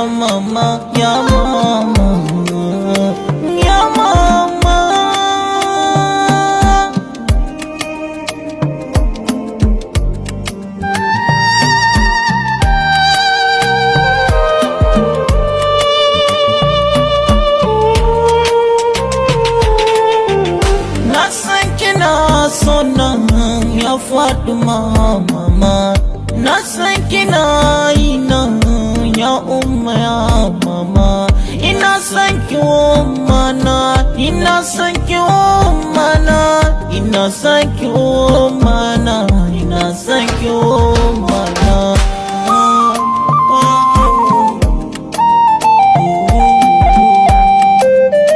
mama, ya mama, ya mama. Na san kina sona ya Fatima mama, na san kina ina ya umma ya mama. Ina san ki mana, ina san ki mana, ina san ki mana, ina san ki